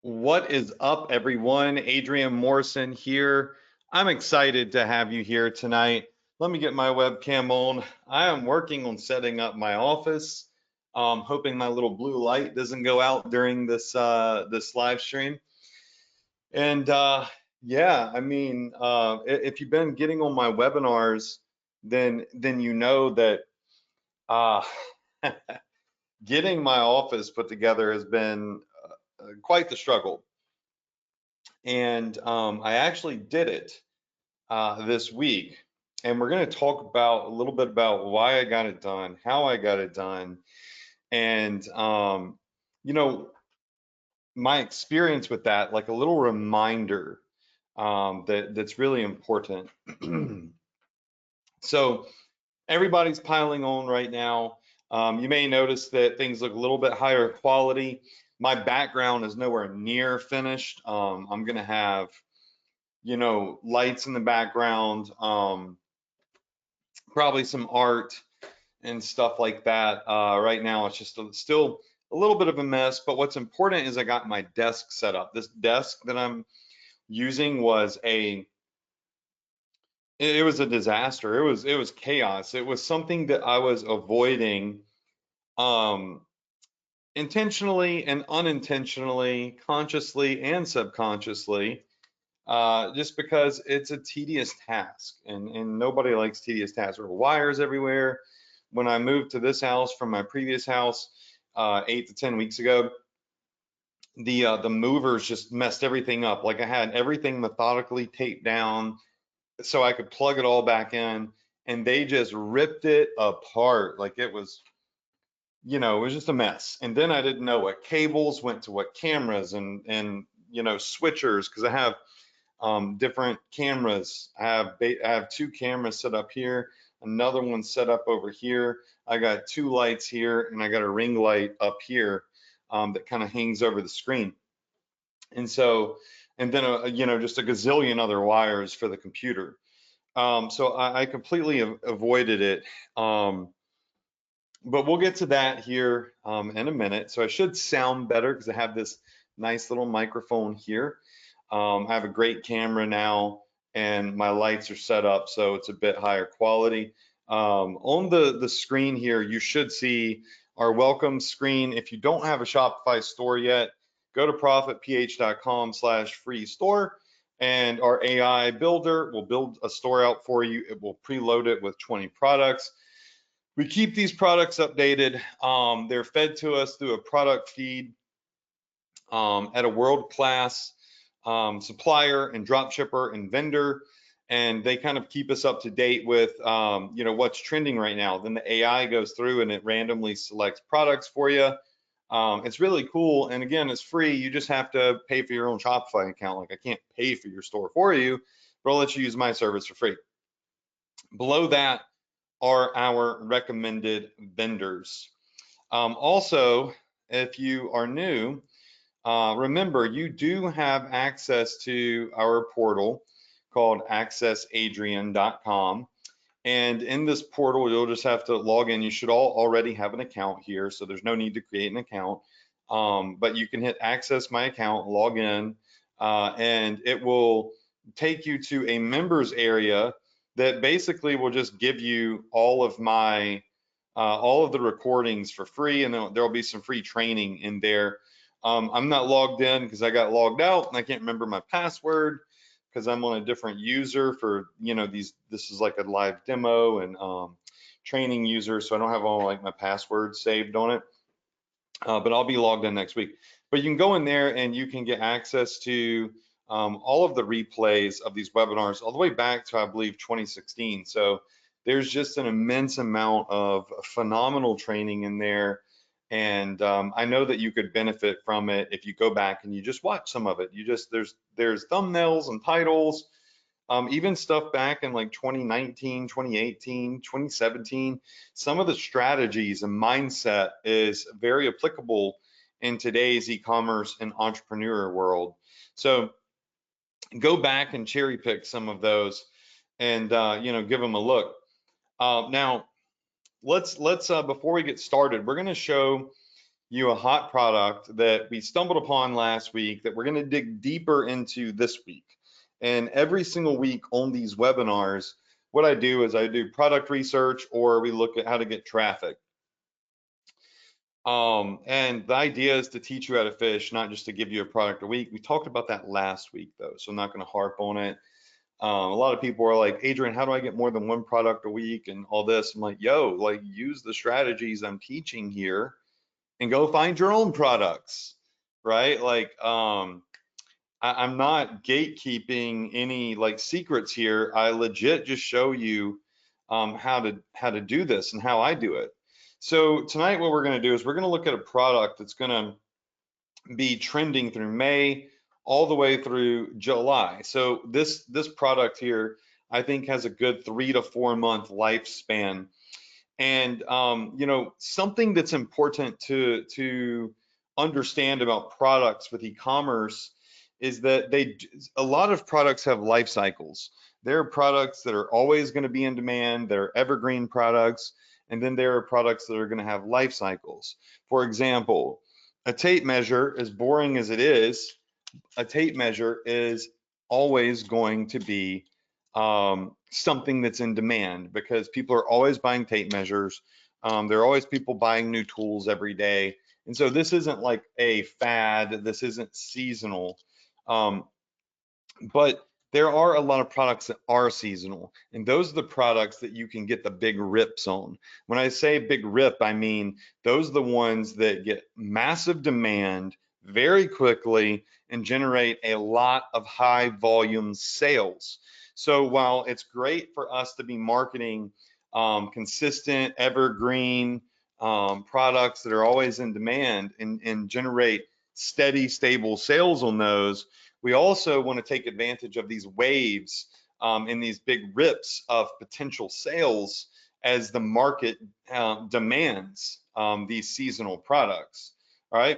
What is up, everyone? Adrian Morrison here. I'm excited to have you here tonight. Let me get my webcam on. I am working on setting up my office, hoping my little blue light doesn't go out during this live stream. And yeah, I mean, if you've been getting on my webinars, then you know that uh, getting my office put together has been quite the struggle. And I actually did it this week. And we're going to talk about a little bit about why I got it done, how I got it done, and you know, my experience with that, like a little reminder that's really important. So everybody's piling on right now. You may notice that things look a little bit higher quality. My background is nowhere near finished. I'm going to have lights in the background, probably some art and stuff like that. Right now, it's just still a little bit of a mess, but what's important is I got my desk set up. This desk that I'm using it was a disaster. It was chaos. It was something that I was avoiding um, intentionally and unintentionally, consciously and subconsciously, just because it's a tedious task, and nobody likes tedious tasks. There were wires everywhere. When I moved to this house from my previous house 8 to 10 weeks ago, the movers just messed everything up. Like I had everything methodically taped down so I could plug it all back in, and they just ripped it apart. Like it was just a mess. And then I didn't know what cables went to what cameras and switchers, because I have different cameras. I have two cameras set up here, another one set up over here. I got two lights here, and I got a ring light up here that kind of hangs over the screen. And so, and then just a gazillion other wires for the computer. So I completely avoided it. But we'll get to that here in a minute. So I should sound better because I have this nice little microphone here. I have a great camera now, and my lights are set up so it's a bit higher quality. On the screen here, you should see our welcome screen. If you don't have a Shopify store yet, go to profitph.com/free store, and our AI builder will build a store out for you. It will preload it with 20 products. We keep these products updated. They're fed to us through a product feed at a world-class supplier and dropshipper and vendor, and they kind of keep us up to date with what's trending right now. Then the AI goes through and it randomly selects products for you. It's really cool, and again, it's free. You just have to pay for your own Shopify account. Like, I can't pay for your store for you, but I'll let you use my service for free. Below that are our recommended vendors. Also, if you are new, remember, you do have access to our portal called accessadrian.com. And in this portal, you'll just have to log in. You should all already have an account here, so there's no need to create an account. But you can hit access my account, log in, and it will take you to a members area that basically will just give you all of the recordings for free, and there'll be some free training in there. I'm not logged in because I got logged out and I can't remember my password because I'm on a different user for, this is like a live demo and training user, so I don't have all like my passwords saved on it. But I'll be logged in next week. But you can go in there and you can get access to all of the replays of these webinars all the way back to, I believe, 2016. So there's just an immense amount of phenomenal training in there. And I know that you could benefit from it if you go back and you just watch some of it. There's thumbnails and titles, even stuff back in like 2019, 2018, 2017. Some of the strategies and mindset is very applicable in today's e-commerce and entrepreneur world. So go back and cherry pick some of those and give them a look. Now let's before we get started, we're going to show you a hot product that we stumbled upon last week that we're going to dig deeper into this week. And every single week on these webinars, what I do is I do product research, or we look at how to get traffic. And the idea is to teach you how to fish, not just to give you a product a week. We talked about that last week though, so I'm not going to harp on it. A lot of people are like, Adrian, how do I get more than one product a week and all this? I'm like, yo, like use the strategies I'm teaching here and go find your own products, right? Like, I'm not gatekeeping any like secrets here. I legit just show you how to do this and how I do it. So tonight, what we're going to do is we're going to look at a product that's going to be trending through May all the way through July. So this product here, I think, has a good 3 to 4 month lifespan. And you know, something that's important to understand about products with e-commerce is that a lot of products have life cycles. There are products that are always going to be in demand. There are evergreen products. And then there are products that are going to have life cycles. For example, a tape measure, as boring as it is, a tape measure is always going to be something that's in demand because people are always buying tape measures. There are always people buying new tools every day. And so this isn't like a fad. This isn't seasonal. But there are a lot of products that are seasonal, and those are the products that you can get the big rips on. When I say big rip, I mean those are the ones that get massive demand very quickly and generate a lot of high volume sales. So while it's great for us to be marketing consistent, evergreen products that are always in demand and generate steady, stable sales on those, we also want to take advantage of these waves and these big rips of potential sales as the market demands these seasonal products. All right.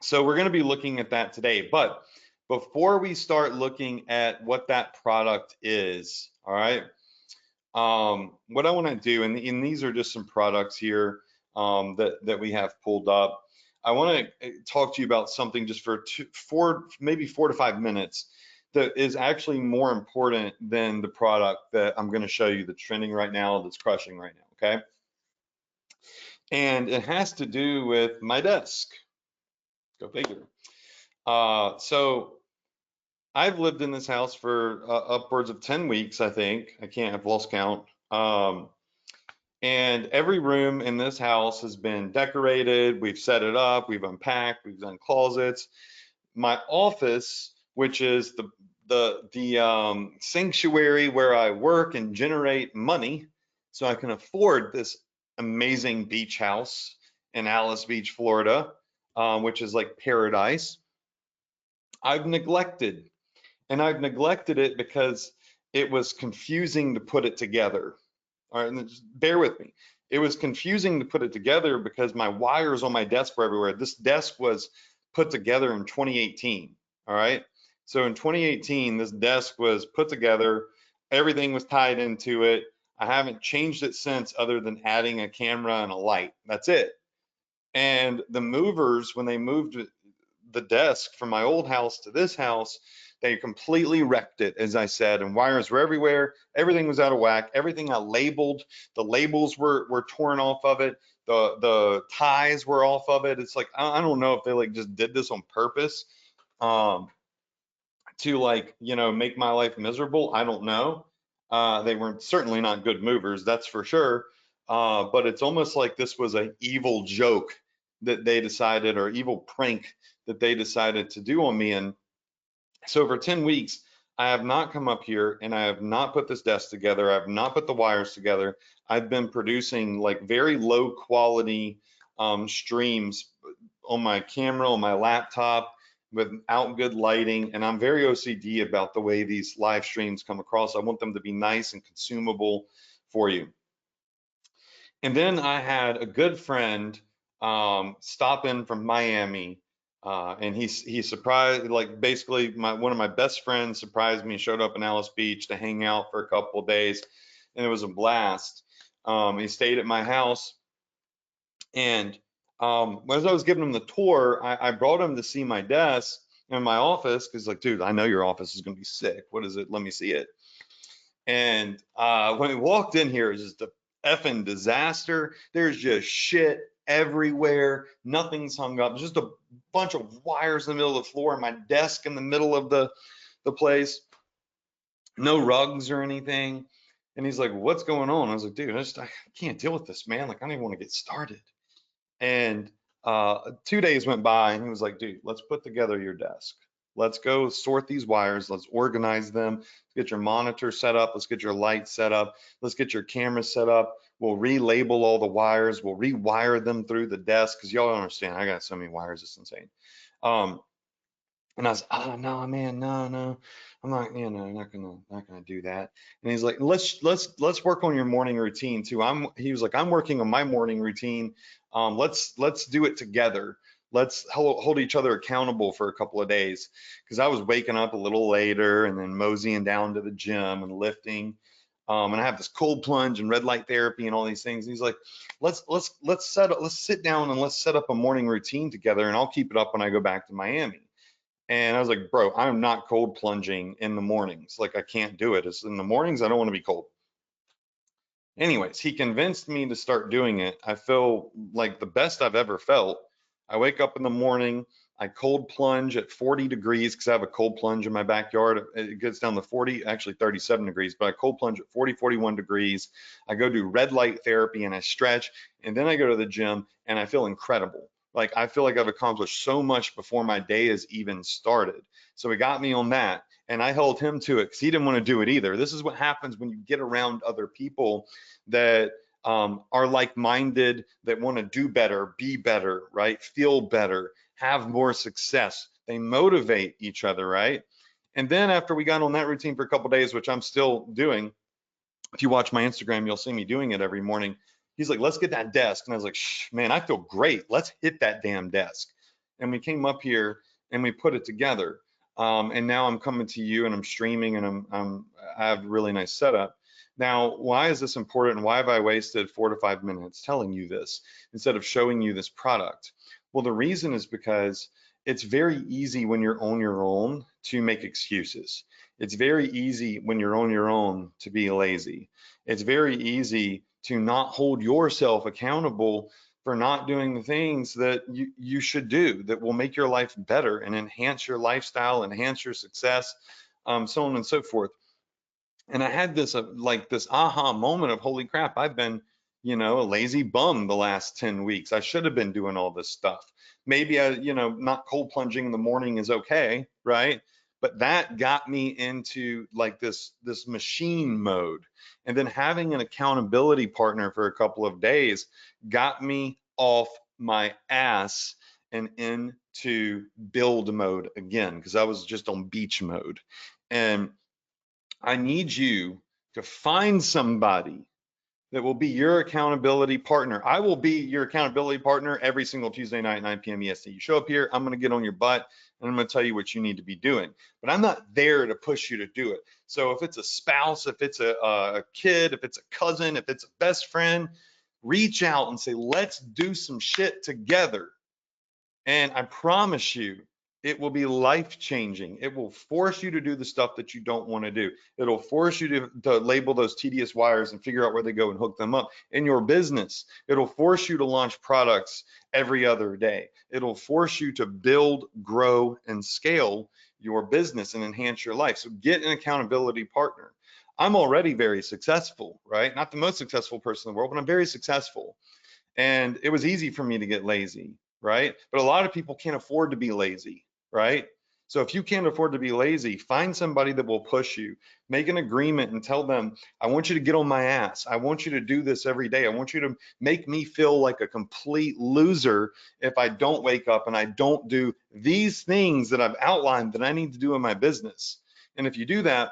So we're going to be looking at that today. But before we start looking at what that product is, all right, what I want to do, and these are just some products here that we have pulled up. I want to talk to you about something just for maybe 4 to 5 minutes that is actually more important than the product that I'm going to show you that's trending right now, that's crushing right now, okay? And it has to do with my desk. Go figure. So I've lived in this house for upwards of 10 weeks, I think. I've lost count. And every room in this house has been decorated. We've set it up, we've unpacked, we've done closets. My office, which is the sanctuary where I work and generate money so I can afford this amazing beach house in Alice Beach, Florida, which is like paradise, I've neglected. And I've neglected it because it was confusing to put it together. All right, and just bear with me. It was confusing to put it together because my wires on my desk were everywhere. This desk was put together in 2018. All right. So in 2018, this desk was put together. Everything was tied into it. I haven't changed it since, other than adding a camera and a light. That's it. And the movers, when they moved the desk from my old house to this house, they completely wrecked it, as I said, and wires were everywhere. Everything was out of whack. Everything I labeled, the labels were torn off of it. The ties were off of it. It's like, I don't know if they like just did this on purpose to like, you know, make my life miserable. I don't know. They were certainly not good movers, that's for sure. But it's almost like this was an evil joke that they decided, or evil prank that they decided to do on me. And so for 10 weeks, I have not come up here and I have not put this desk together. I have not put the wires together. I've been producing like very low quality streams on my camera, on my laptop, without good lighting. And I'm very OCD about the way these live streams come across. I want them to be nice and consumable for you. And then I had a good friend stop in from Miami. And he surprised, like basically one of my best friends surprised me, showed up in Alice Beach to hang out for a couple of days, and it was a blast. He stayed at my house, and As I was giving him the tour, I brought him to see my desk in my office because, like, dude, I know your office is gonna be sick. What is it? Let me see it. And when we walked in here, it was just a effing disaster. There's just shit everywhere. Nothing's hung up. Just a bunch of wires in the middle of the floor, and my desk in the middle of the place. No rugs or anything. And he's like, "What's going on?" I was like, "Dude, I can't deal with this, man. Like, I don't even want to get started." And 2 days went by, and he was like, "Dude, let's put together your desk. Let's go sort these wires. Let's organize them. Let's get your monitor set up. Let's get your lights set up. Let's get your camera set up. We'll relabel all the wires. We'll rewire them through the desk because y'all don't understand. I got so many wires, it's insane." Um, and I was, "Oh no, man, no, I'm not, not gonna do that." And he's like, let's work on your morning routine too. He was like, "I'm working on my morning routine. Let's do it together. Let's hold each other accountable for a couple of days." Because I was waking up a little later and then moseying down to the gym and lifting. And I have this cold plunge and red light therapy and all these things. And he's like, let's sit down and let's set up a morning routine together, and I'll keep it up when I go back to Miami. And I was like, "Bro, I'm not cold plunging in the mornings. Like, I can't do it. It's in the mornings. I don't want to be cold." Anyways, he convinced me to start doing it. I feel like the best I've ever felt. I wake up in the morning, I cold plunge at 40 degrees because I have a cold plunge in my backyard. It gets down to 40, actually 37 degrees, but I cold plunge at 40, 41 degrees. I go do red light therapy and I stretch, and then I go to the gym and I feel incredible. Like, I feel like I've accomplished so much before my day has even started. So he got me on that, and I held him to it because he didn't want to do it either. This is what happens when you get around other people that are like-minded, that want to do better, be better, right? Feel better, have more success. They motivate each other, right? And then after we got on that routine for a couple of days, which I'm still doing, if you watch my Instagram, you'll see me doing it every morning. He's like, "Let's get that desk." And I was like, "Shh, man, I feel great. Let's hit that damn desk." And we came up here and we put it together. And now I'm coming to you and I'm streaming and I have a really nice setup. Now, why is this important? And why have I wasted 4 to 5 minutes telling you this instead of showing you this product? Well, the reason is because it's very easy when you're on your own to make excuses. It's very easy when you're on your own to be lazy. It's very easy to not hold yourself accountable for not doing the things that you should do that will make your life better and enhance your lifestyle, enhance your success, so on and so forth. And I had this like this aha moment of, holy crap, I've been, a lazy bum the last 10 weeks. I should have been doing all this stuff. Maybe not cold plunging in the morning is okay, right? But that got me into like this machine mode. And then having an accountability partner for a couple of days got me off my ass and into build mode again, because I was just on beach mode. And I need you to find somebody that will be your accountability partner. I will be your accountability partner every single Tuesday night, 9 p.m. EST. You show up here, I'm going to get on your butt and I'm going to tell you what you need to be doing. But I'm not there to push you to do it. So if it's a spouse, if it's a kid, if it's a cousin, if it's a best friend, reach out and say, let's do some shit together. And I promise you, it will be life-changing. It will force you to do the stuff that you don't want to do. It'll force you to label those tedious wires and figure out where they go and hook them up in your business. It'll force you to launch products every other day. It'll force you to build, grow, and scale your business and enhance your life. So get an accountability partner. I'm already very successful, right? Not the most successful person in the world, but I'm very successful. And it was easy for me to get lazy, right? But a lot of people can't afford to be lazy, right? So if you can't afford to be lazy, find somebody that will push you. Make an agreement and tell them, I want you to get on my ass. I want you to do this every day. I want you to make me feel like a complete loser if I don't wake up and I don't do these things that I've outlined that I need to do in my business. And if you do that,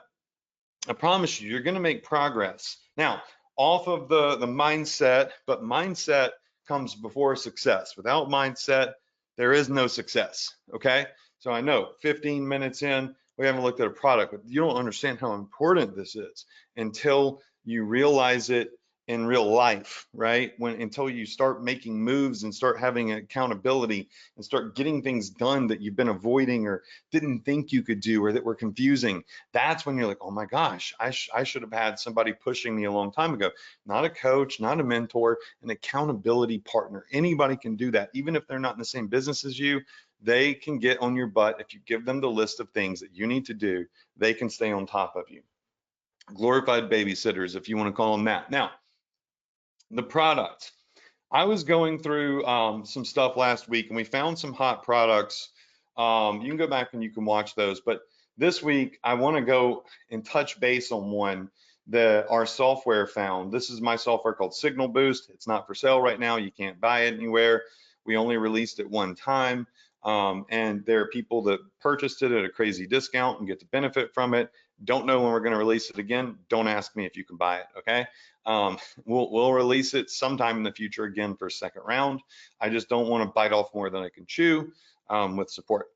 I promise you, you're going to make progress. Now, off of the mindset, but mindset comes before success. Without mindset, there is no success, okay? So I know 15 minutes in, we haven't looked at a product, but you don't understand how important this is until you realize it in real life, right? Until you start making moves and start having accountability and start getting things done that you've been avoiding or didn't think you could do or that were confusing, that's when you're like, oh my gosh, I should have had somebody pushing me a long time ago. Not a coach, not a mentor, an accountability partner. Anybody can do that. Even if they're not in the same business as you, they can get on your butt. If you give them the list of things that you need to do, they can stay on top of you. Glorified babysitters, if you want to call them that. Now, the product. I was going through some stuff last week and we found some hot products. You can go back and you can watch those. But this week, I want to go and touch base on one that our software found. This is my software called Signal Boost. It's not for sale right now. You can't buy it anywhere. We only released it one time. And there are people that purchased it at a crazy discount and get to benefit from it. Don't know when we're going to release it again. Don't ask me if you can buy it, okay? We'll release it sometime in the future again for a second round. I just don't want to bite off more than I can chew with support.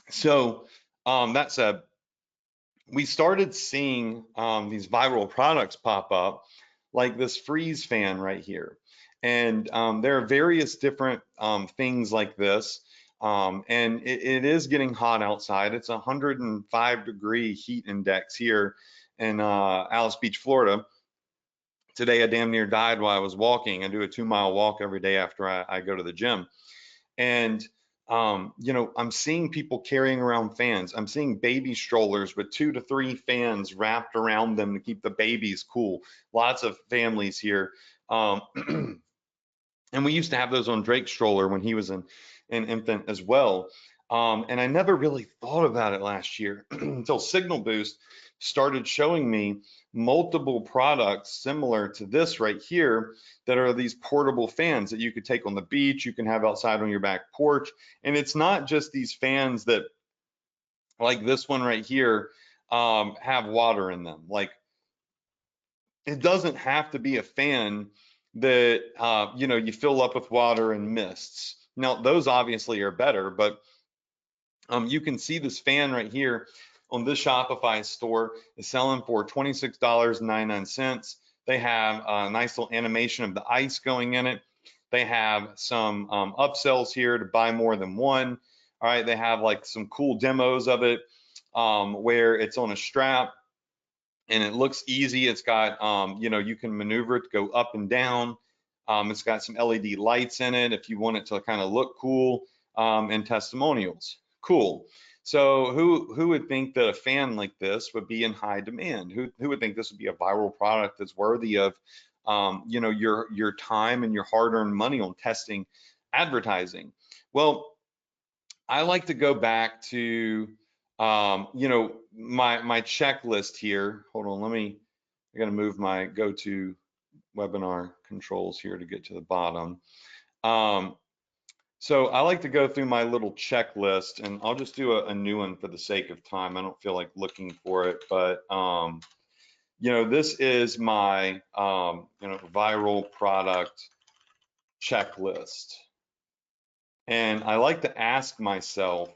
So that said, we started seeing these viral products pop up, like this freeze fan right here. And there are various different things like this. And it is getting hot outside. It's 105-degree heat index here in Alice Beach, Florida. Today, I damn near died while I was walking. I do a 2-mile walk every day after I go to the gym. And, you know, I'm seeing people carrying around fans. I'm seeing baby strollers with 2 to 3 fans wrapped around them to keep the babies cool. Lots of families here. And we used to have those on Drake's stroller when he was an infant as well. And I never really thought about it last year until Signal Boost started showing me multiple products similar to this right here that are these portable fans that you could take on the beach, you can have outside on your back porch. And it's not just these fans that, like this one right here, have water in them. Like, it doesn't have to be a fan that you know, you fill up with water and mists. Now, those obviously are better, but you can see this fan right here on this Shopify store is selling for $26.99. They have a nice little animation of the ice going in it. They have some upsells here to buy more than one. All right, they have like some cool demos of it where it's on a strap and it looks easy. It's got, you know, you can maneuver it to go up and down. It's got some LED lights in it if you want it to kind of look cool, and testimonials. Cool. So who would think that a fan like this would be in high demand? Who would think this would be a viral product that's worthy of, you know, your time and your hard-earned money on testing advertising? Well, I like to go back to, you know, my checklist here. Hold on, I gotta move my go-to webinar controls here to get to the bottom. So I like to go through my little checklist, and I'll just do a new one for the sake of time. I don't feel like looking for it, but you know, this is my you know, viral product checklist. And I like to ask myself,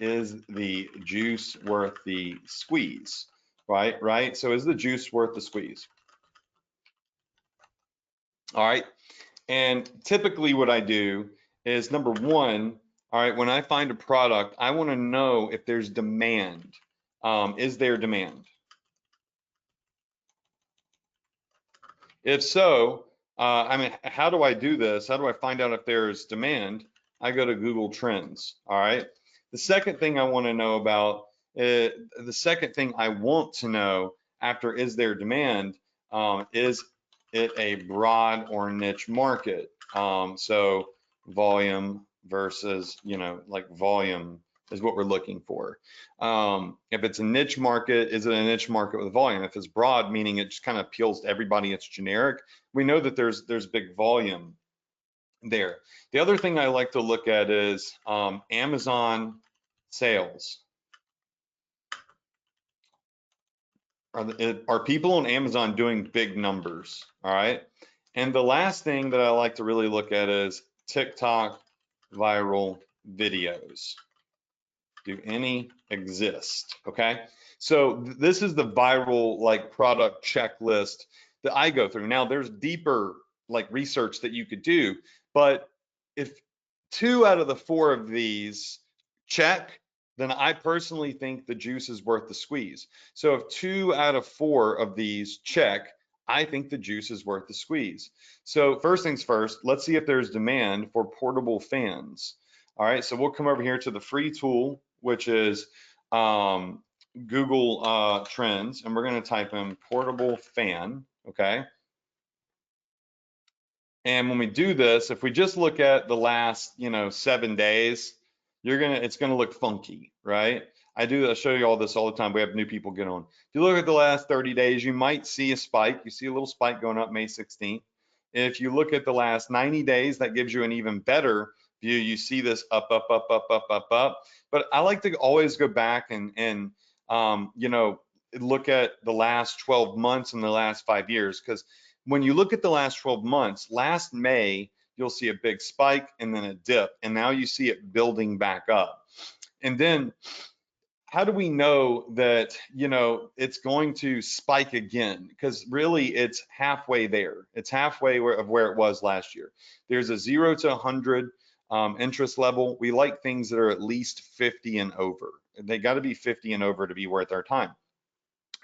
is the juice worth the squeeze? Right? So is the juice worth the squeeze? All right. And typically what I do is, number one, all right, when I find a product, I want to know if there's demand. Is there demand? If so, I mean, how do I do this? How do I find out if there's demand? I go to Google Trends, all right? The second thing I want to know about, the second thing I want to know after is there demand, is it a broad or niche market? So volume versus, you know, like volume is what we're looking for. If it's a niche market, is it a niche market with volume? If it's broad, meaning it just kind of appeals to everybody, it's generic, we know that there's big volume there. The other thing I like to look at is Amazon sales. Are people on Amazon doing big numbers? All right. And the last thing that I like to really look at is TikTok viral videos. Do any exist? Okay. So this is the viral like product checklist that I go through. Now there's deeper like research that you could do, but if 2 out of the 4 of these check, then I personally think the juice is worth the squeeze. So if 2 out of 4 of these check, I think the juice is worth the squeeze. So first things first, let's see if there's demand for portable fans. All right, so we'll come over here to the free tool, which is Google Trends, and we're going to type in portable fan, okay? And when we do this, if we just look at the last, 7 days, it's gonna look funky, right? I show you all this all the time. We have new people get on. If you look at the last 30 days, you might see a spike. You see a little spike going up May 16th. If you look at the last 90 days, that gives you an even better view. You see this up, up, up, up, up, up, up. But I like to always go back and look at the last 12 months and the last 5 years, because when you look at the last 12 months, last May, you'll see a big spike and then a dip, and now you see it building back up. And then how do we know that, it's going to spike again? Because really it's halfway there. It's halfway of where it was last year. There's a 0 to 100 interest level. We like things that are at least 50 and over. They got to be 50 and over to be worth our time.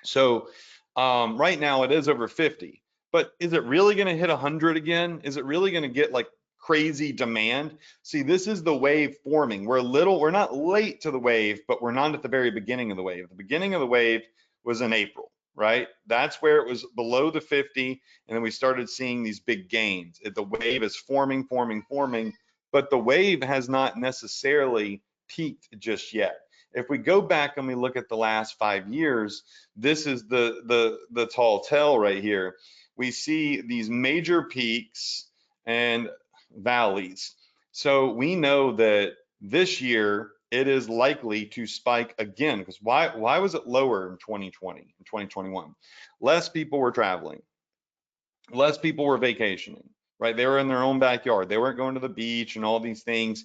So right now it is over 50. But is it really going to hit 100 again? Is it really going to get like crazy demand? See, this is the wave forming. We're not late to the wave, but we're not at the very beginning of the wave. The beginning of the wave was in April, right? That's where it was below the 50, and then we started seeing these big gains. The wave is forming, but the wave has not necessarily peaked just yet. If we go back and we look at the last 5 years, this is the tall tale right here. We see these major peaks and valleys. So we know that this year it is likely to spike again, because why was it lower in 2020 and 2021? Less people were traveling, less people were vacationing, right? They were in their own backyard. They weren't going to the beach and all these things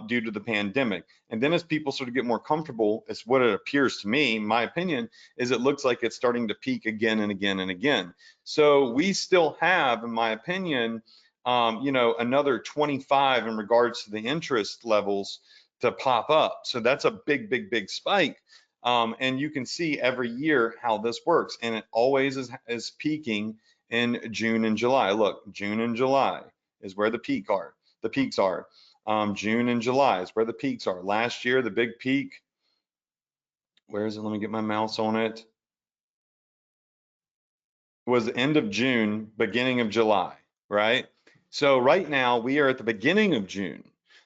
due to the pandemic. And then as people sort of get more comfortable, it's what it appears to me, my opinion, is it looks like it's starting to peak again and again and again. So we still have, in my opinion, another 25 in regards to the interest levels to pop up. So that's a big, big, big spike. And you can see every year how this works. And it always is peaking in June and July. Look, June and July is where the peaks are. June and July is where the peaks are. Last year, the big peak, where is it? Let me get my mouse on it. Was the end of June, beginning of July, right? So right now we are at the beginning of June.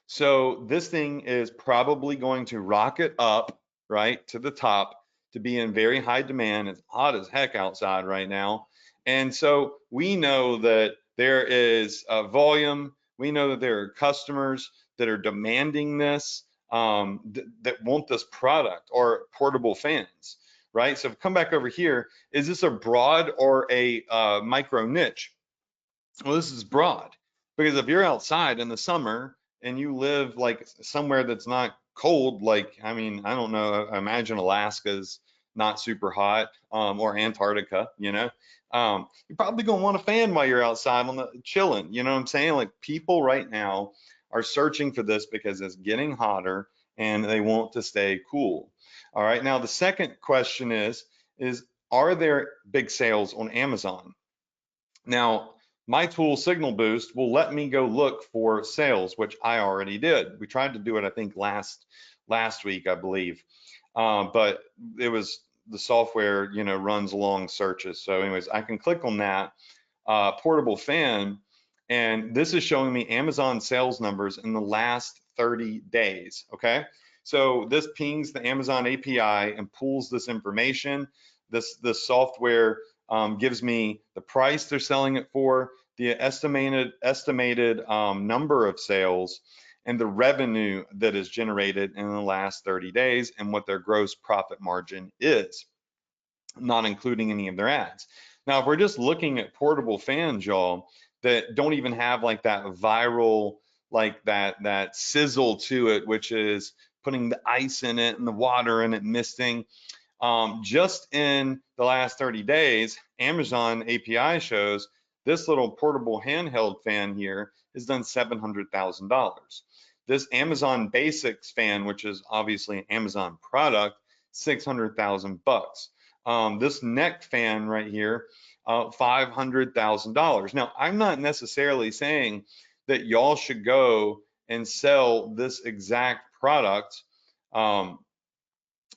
So this thing is probably going to rocket up, right, to the top, to be in very high demand. It's hot as heck outside right now. And so we know that there is volume. We know that there are customers that are demanding this, that want this product or portable fans, right? So come back over here. Is this a broad or a micro niche? Well, this is broad, because if you're outside in the summer and you live like somewhere that's not cold, like, I mean, I don't know, I imagine Alaska's not super hot, or Antarctica, you're probably gonna want a fan while you're outside on the chilling, you know what I'm saying? Like, people right now are searching for this because it's getting hotter and they want to stay cool. All right, now the second question is are there big sales on Amazon? Now, my tool Signal Boost will let me go look for sales, which I already did. We tried to do it, I think, last week, I believe. But it was the software, runs along searches. So anyways, I can click on that portable fan, and this is showing me Amazon sales numbers in the last 30 days, okay? So this pings the Amazon API and pulls this information. This software gives me the price they're selling it for, the estimated number of sales, and the revenue that is generated in the last 30 days, and what their gross profit margin is, not including any of their ads. Now, if we're just looking at portable fans, y'all, that don't even have like that viral, like that sizzle to it, which is putting the ice in it and the water in it, misting. Just in the last 30 days, Amazon API shows this little portable handheld fan here has done $700,000. This Amazon Basics fan, which is obviously an Amazon product, 600,000 bucks. This neck fan right here, $500,000. Now, I'm not necessarily saying that y'all should go and sell this exact product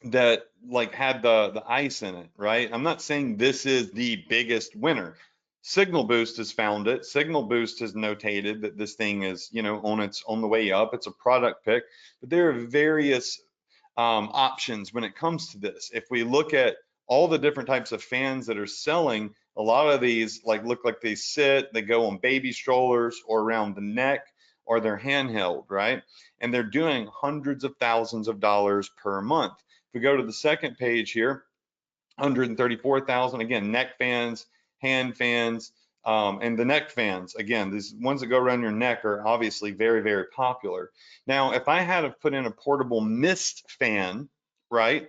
that like had the ice in it, right? I'm not saying this is the biggest winner. Signal Boost has found it. Signal Boost has notated that this thing is, you know, on the way up. It's a product pick, but there are various options when it comes to this. If we look at all the different types of fans that are selling, a lot of these like look like they sit, they go on baby strollers or around the neck, or they're handheld, right? And they're doing hundreds of thousands of dollars per month. If we go to the second page here, 134,000, again, neck fans, hand fans, and the neck fans, again, these ones that go around your neck are obviously very, very popular. Now, if I had to put in a portable mist fan, right,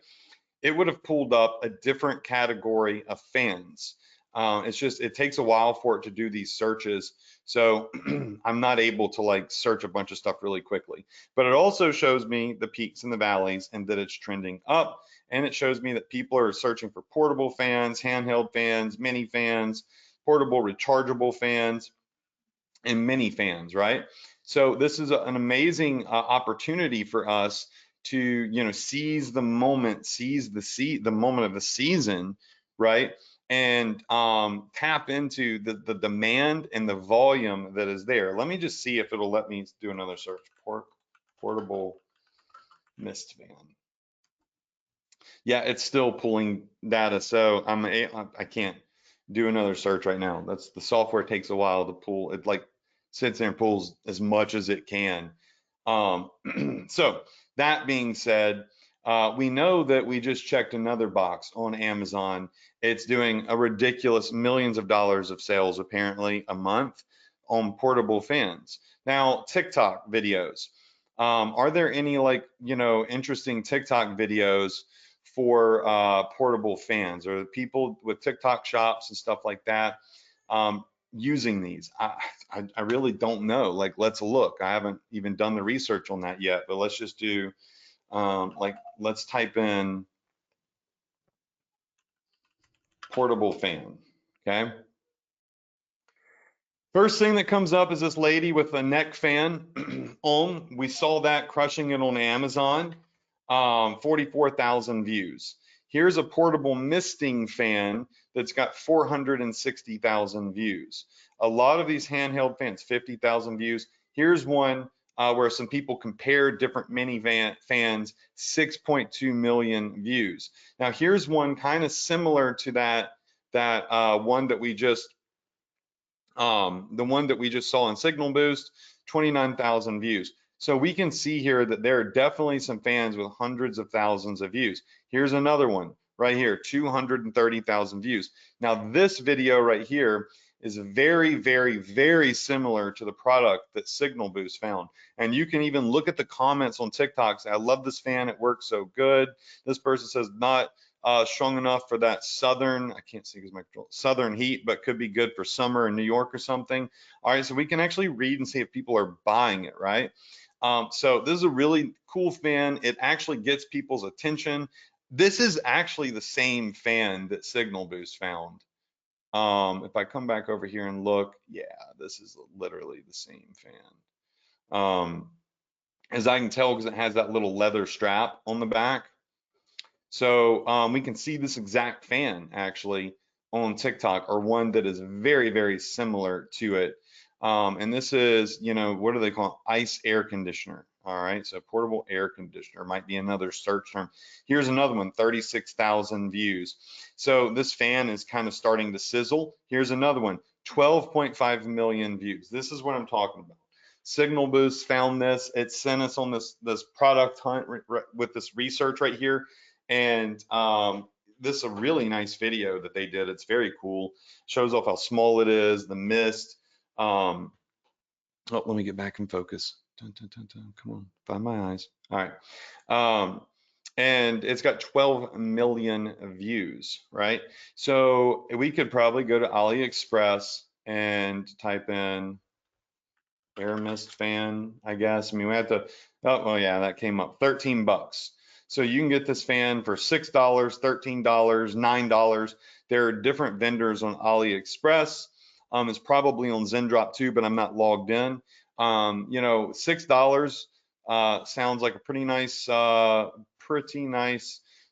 it would have pulled up a different category of fans. It's just, it takes a while for it to do these searches. So I'm not able to like search a bunch of stuff really quickly, but it also shows me the peaks and the valleys and that it's trending up. And it shows me that people are searching for portable fans, handheld fans, mini fans, portable rechargeable fans, and mini fans, right? So this is an amazing opportunity for us to, you know, seize the moment, seize the moment of the season, right? And tap into the demand and the volume that is there. Let me just see if it'll let me do another search. Portable mist fan. Yeah, it's still pulling data, so I can't do another search right now. That's the software takes a while to pull. It like sits there and pulls as much as it can. So that being said, we know that we just checked another box on Amazon. It's doing a ridiculous millions of dollars of sales apparently a month on portable fans. Now, TikTok videos. Are there any like, you know, interesting TikTok videos for portable fans, or people with TikTok shops and stuff like that using these? I really don't know. Like, let's look. I haven't even done the research on that yet, but let's just do like, let's type in portable fan, okay? First thing that comes up is this lady with a neck fan on. We saw that crushing it on Amazon, 44,000 views. Here's a portable misting fan that's got 460,000 views. A lot of these handheld fans, 50,000 views. Here's one where some people compared different mini fans, 6.2 million views. Now here's one kind of similar to that one that we just the one that we just saw in Signal Boost, 29,000 views. So we can see here that there are definitely some fans with hundreds of thousands of views. Here's another one right here, 230,000 views. Now this video right here is very, very, very similar to the product that Signal Boost found. And you can even look at the comments on TikTok. Say, I love this fan, it works so good. This person says not strong enough for that southern, I can't see because my southern heat, but could be good for summer in New York or something. All right, so we can actually read and see if people are buying it, right? So this is a really cool fan. It actually gets people's attention. This is actually the same fan that Signal Boost found. If I come back over here and look, yeah, this is literally the same fan. As I can tell, because it has that little leather strap on the back. So we can see this exact fan actually on TikTok, or one that is very, very similar to it. And this is, you know, what do they call it? Ice air conditioner. All right, so portable air conditioner might be another search term. Here's another one, 36,000 views. So this fan is kind of starting to sizzle. Here's another one, 12.5 million views. This is what I'm talking about. Signal Boost found this. It sent us on this product hunt with this research right here. And this is a really nice video that they did. It's very cool. Shows off how small it is, the mist. Oh, let me get back in focus. Dun, dun, dun, dun. Come on, find my eyes. All right. and it's got 12 million views, right? So we could probably go to AliExpress and type in air mist fan, I guess. I mean, we have to, oh, well, yeah, that came up, 13 bucks. So you can get this fan for $6, $13, $9. There are different vendors on AliExpress. It's probably on Zendrop too, but I'm not logged in. You know, $6 sounds like a pretty nice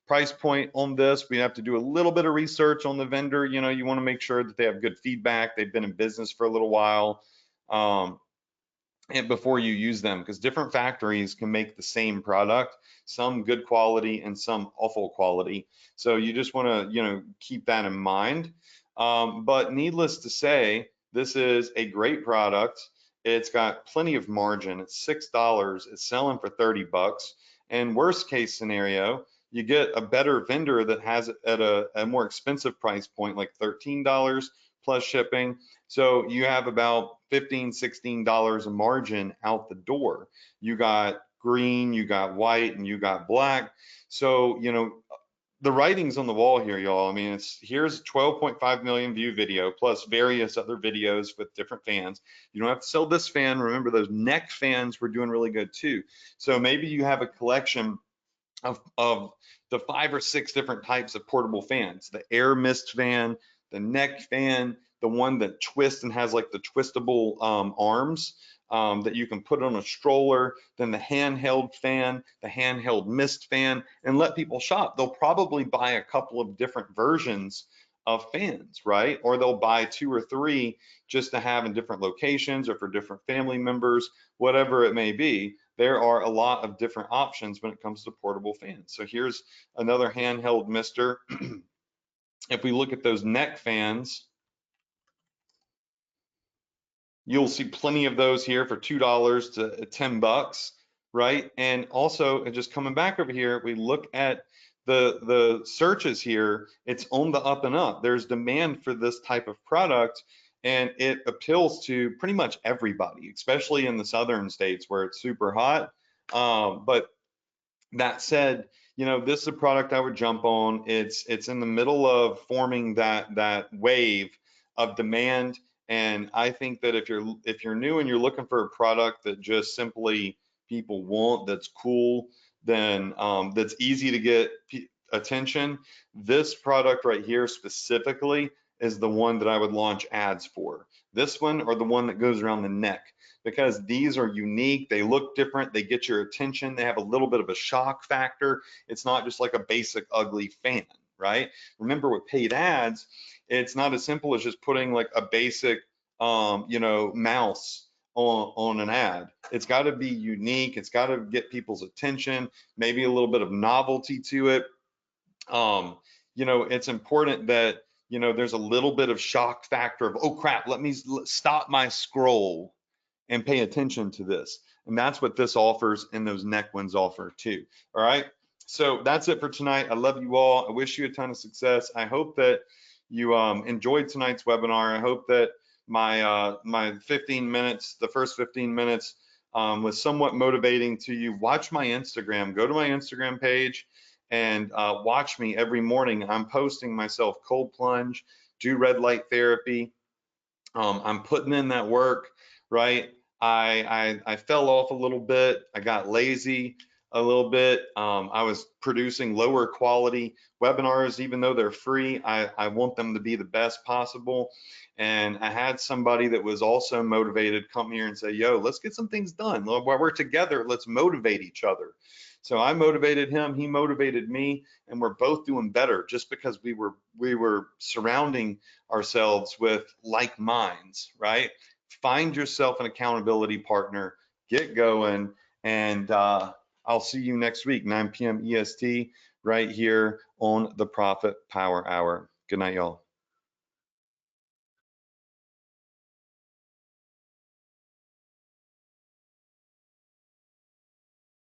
price point on this. We have to do a little bit of research on the vendor. You know, you want to make sure that they have good feedback. They've been in business for a little while. And before you use them, because different factories can make the same product, some good quality and some awful quality. So you just want to, you know, keep that in mind. But needless to say, this is a great product. It's got plenty of margin. It's $6. It's selling for 30 bucks. And worst case scenario, you get a better vendor that has it at a more expensive price point, like $13 plus shipping. So you have about $15, $16 a margin out the door. You got green, you got white, and you got black. So, you know, the writing's on the wall here, y'all. I mean, here's 12.5 million view video plus various other videos with different fans. You don't have to sell this fan. Remember, those neck fans were doing really good too. So maybe you have a collection of the 5 or 6 different types of portable fans: the air mist fan, the neck fan, the one that twists and has like the twistable arms that you can put on a stroller, then the handheld fan, the handheld mist fan, and let people shop. They'll probably buy a couple of different versions of fans, right? Or they'll buy 2 or 3 just to have in different locations or for different family members, whatever it may be. There are a lot of different options when it comes to portable fans. So here's another handheld mister. If we look at those neck fans, you'll see plenty of those here for $2 to 10 bucks, right? And also, just coming back over here, we look at the searches here, it's on the up and up. There's demand for this type of product, and it appeals to pretty much everybody, especially in the southern states where it's super hot. But that said, you know, this is a product I would jump on. It's in the middle of forming that wave of demand, and I think that if you're new and you're looking for a product that just simply people want, that's cool, then that's easy to get attention, this product right here specifically is the one that I would launch ads for. This one or the one that goes around the neck, because these are unique, they look different, they get your attention, they have a little bit of a shock factor. It's not just like a basic ugly fan, right? Remember, with paid ads, it's not as simple as just putting like a basic you know, mouse on an ad. It's got to be unique, it's got to get people's attention, maybe a little bit of novelty to it. You know, it's important that, you know, there's a little bit of shock factor of, oh crap, let me stop my scroll and pay attention to this. And that's what this offers, and those neck ones offer too. All right. So that's it for tonight. I love you all. I wish you a ton of success. I hope that you enjoyed tonight's webinar. I hope that my 15 minutes, the first 15 minutes was somewhat motivating to you. Watch my Instagram. Go to my Instagram page and watch me every morning. I'm posting myself cold plunge, do red light therapy. I'm putting in that work, right? I fell off a little bit. I got lazy a little bit. I was producing lower quality webinars, even though they're free. I want them to be the best possible. And I had somebody that was also motivated come here and say, yo, let's get some things done. While we're together, let's motivate each other. So I motivated him, he motivated me, and we're both doing better just because we were surrounding ourselves with like minds, right? Find yourself an accountability partner, get going, and I'll see you next week, 9 p.m. EST, right here on the Profit Power Hour. Good night, y'all.